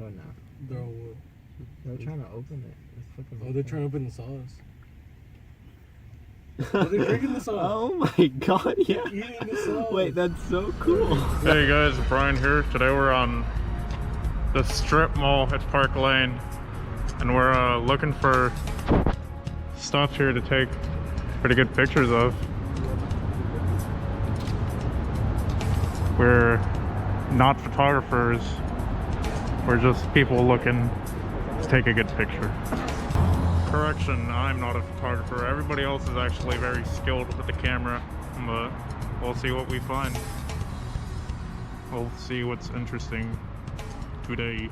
Oh no. They're all wood. They're trying to open it. Oh, they're trying to open the sauce. Oh, they're drinking the sauce. Oh my god, yeah. They're eating the sauce. Wait, that's so cool. Hey guys, Brian here. Today we're on the strip mall at Park Lane, and we're looking for stuff here to take pretty good pictures of. We're not photographers, we're just people looking to take a good picture. Correction, I'm not a photographer. Everybody else is actually very skilled with the camera, but we'll see what we find. We'll see what's interesting today.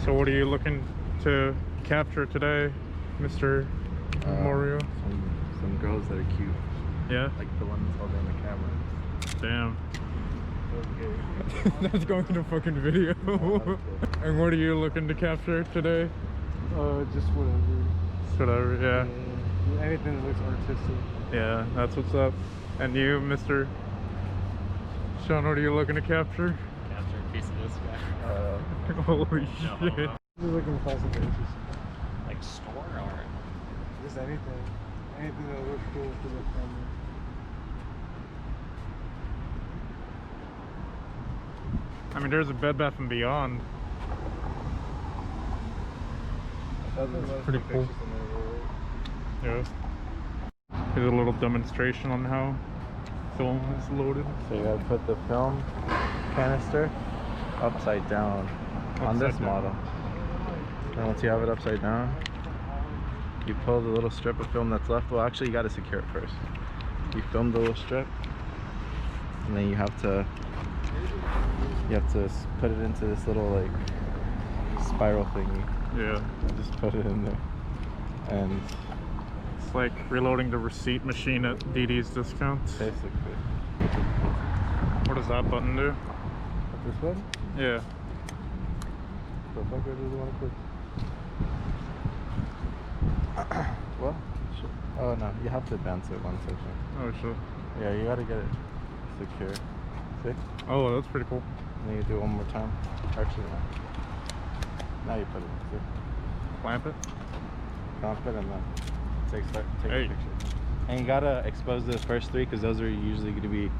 So what are you looking to capture today, Mr. Mario? Some girls that are cute. Yeah? Like the one that's holding the camera. Damn. Okay. That's going in the fucking video. And what are you looking to capture today? Just whatever. Whatever, yeah. Anything that looks artistic. Yeah, that's what's up. And you, Mr. Sean, what are you looking to capture? Capture a piece of this guy. Holy No, shit. Just looking for something interesting. Like store art. Just anything. Anything that looks cool to the camera. I mean, there's a Bed Bath & Beyond. That's pretty cool. Yeah. Here's a little demonstration on how film is loaded. So you gotta put the film canister upside down on this model. And once you have it upside down, you pull the little strip of film that's left. Well, actually, you gotta secure it first. You film the little strip, and then you have to put it into this little like spiral thingy. Yeah. Just put it in there, and It's like reloading the receipt machine at DD's Discounts. basically. What does that button do? This one? Yeah. The fuck does it want to click? Well, sure. Oh no, you have to advance it one section. Oh shit. Yeah, you gotta get it secure. See? Oh, that's pretty cool. And then you do it one more time. Actually, no. Now you put it. See? Clamp it. Clamp it and then take Hey. a picture. And you gotta expose the first three because those are usually going to be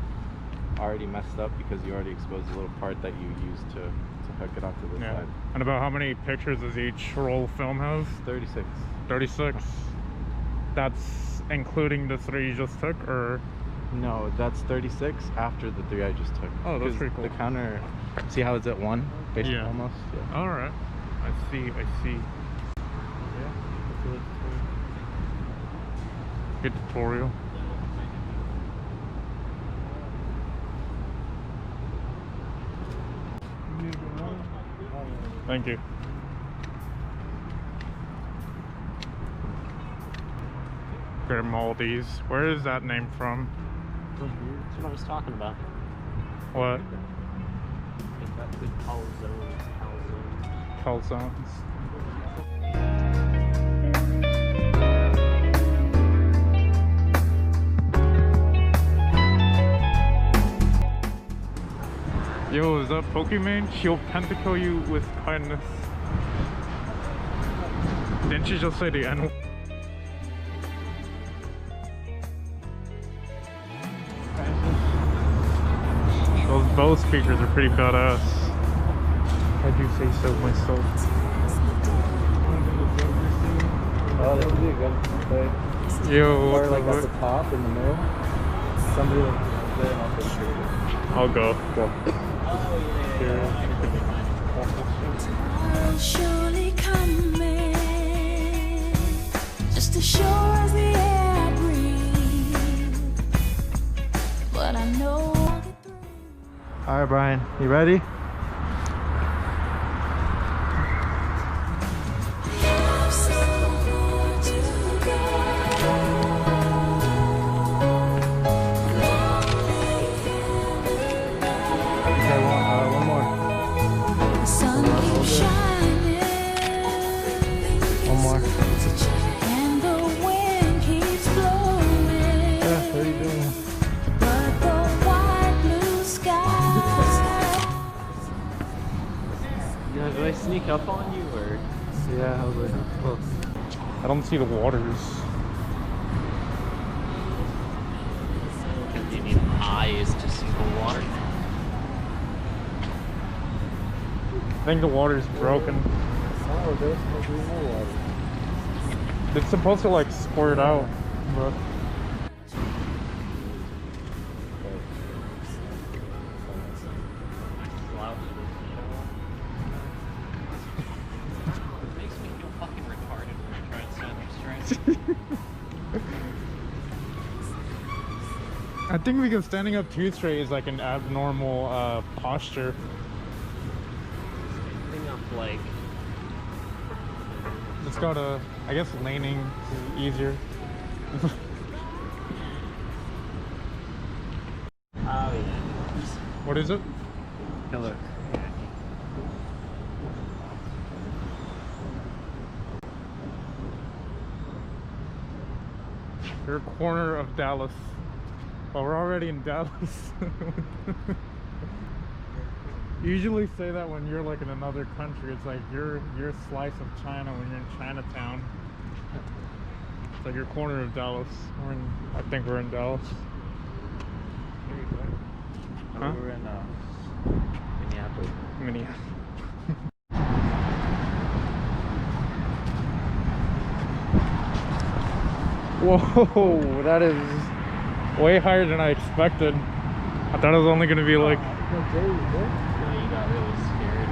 already messed up because you already exposed the little part that you used to hook it onto the side. And about how many pictures does each roll of film have? 36. 36. That's including the 3 you just took, or? No, that's 36 after the 3 I just took. Oh, that's pretty cool. The counter, see how it's at 1? Basically, Yeah. almost? Yeah. Alright. I see. Yeah. Good tutorial. Thank you. Grimaldi's. Where is that name from? That's what I was talking about. What? They've got good calzones. Calzones. Yo, is that Pokemon? She'll pentakill you with kindness. Didn't you just say the N? Those Bose speakers are pretty badass. I do say so myself. Oh, that would be a good play. Yo, Or like at the top in the middle. Somebody like there and I'll take a picture. I'll go. Go. Surely coming, just as sure as the air I breathe. But I know I'll get through. All right, Brian, you ready? Have somewhere to go. Okay, one more. The sun keeps shining. One more. And the wind keeps blowing. Yeah, what are you doing? But the white blue sky Do they sneak up on you or? Yeah, I was like, close. I don't see the waters. Because you need eyes to see the water. I think the water's broken. Oh, there's no water. It's supposed to like squirt out, but It makes me feel fucking retarded when I try and stand up straight. I think because standing up too straight is like an abnormal posture. Standing up like. It's got a, I guess laning is easier. Oh yeah. What is it? Killer. Your corner of Dallas. Well, we're already in Dallas. You usually say that when you're like in another country. It's like your slice of China when you're in Chinatown. It's like your corner of Dallas. I think we're in Dallas. Huh? We're in Minneapolis. Minneapolis. Whoa, that is way higher than I expected. I thought it was only gonna be like. No, you got really scared.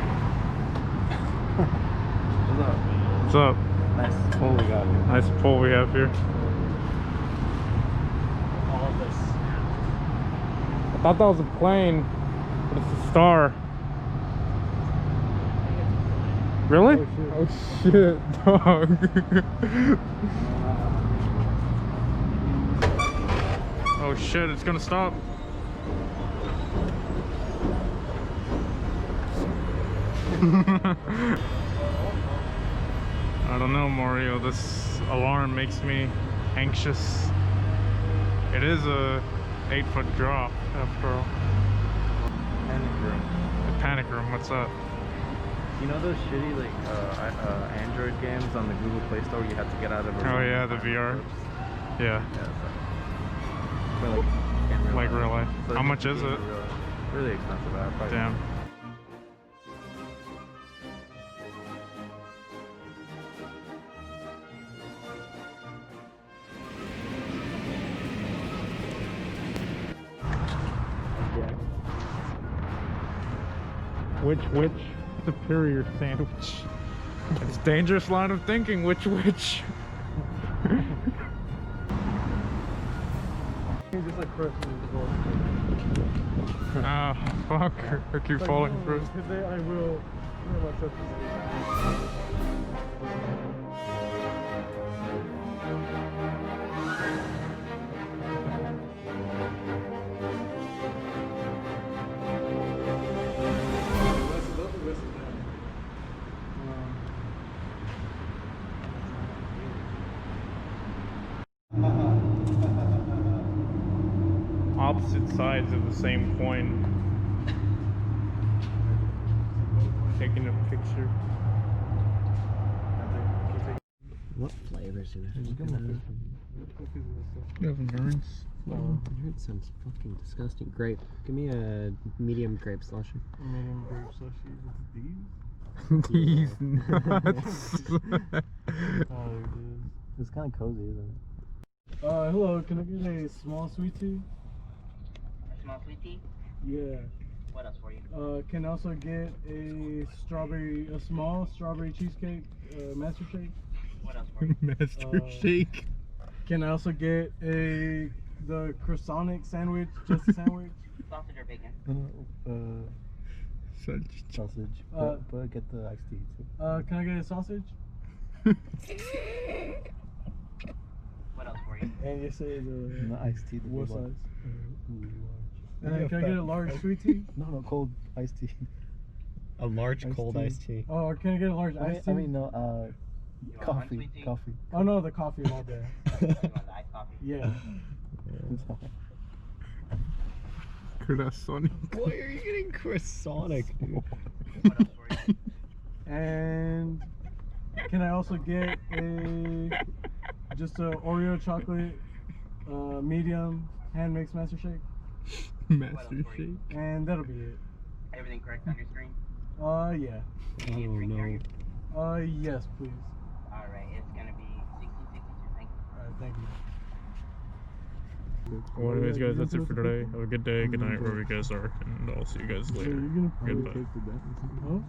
What's up? Nice pull we got here. Nice pull we have here. All of this. I thought that was a plane, but it's a star. Really? Oh shit, dog. Oh shit, it's gonna stop. I don't know, Mario. This alarm makes me anxious. It is a 8-foot drop after all. Panic room. The panic room, what's that? You know those shitty like Android games on the Google Play Store where you have to get out of a room? Oh yeah, the VR. Yeah. Yeah, so. For like, in Like real life. So How it's much is it? Really expensive. Probably. Damn. Which superior sandwich? It's a dangerous line of thinking. Which? Just like crushing the ball. Ah, fuck. I keep falling through. Today I will wear myself to Opposite sides of the same coin. Taking a picture. What flavors are there? You have nerds. Oh, that sounds fucking disgusting. Grape. Give me a medium grape slushy. medium grape slushy with these. These nuts. Oh, dude. It's kind of cozy, isn't it? Hello, can I get a small sweet tea? A small sweet tea? Yeah. What else for you? Can I also get a small strawberry cheesecake, master shake? What else for you? Master Shake. Can I also get the croissant sandwich, just a sandwich? Sausage or bacon? Sausage. But get the iced tea too. Can I get a sausage? What else for you? And you say The iced tea. what size? Large. Can I get a large sweet tea? No, cold iced tea. A large Iced cold tea. iced tea. Oh, can I get a large iced tea? I mean, no, You want one coffee. sweet tea? Coffee. Oh no, the coffee, my bad. You want the iced coffee? Yeah. Croissant. Why are you getting croissant, dude? What else for you? And can I also get just a Oreo chocolate medium hand mixed master shake? Master shake. And that'll be it. Everything correct on your screen? Yeah. Do you need a drink here? Yes, please. Alright, it's gonna be 1662. Thank you. Alright, thank you. Well, anyways, guys, that's it for today. Have a good day, good night, wherever you guys are, and I'll see you guys later. Goodbye. Huh?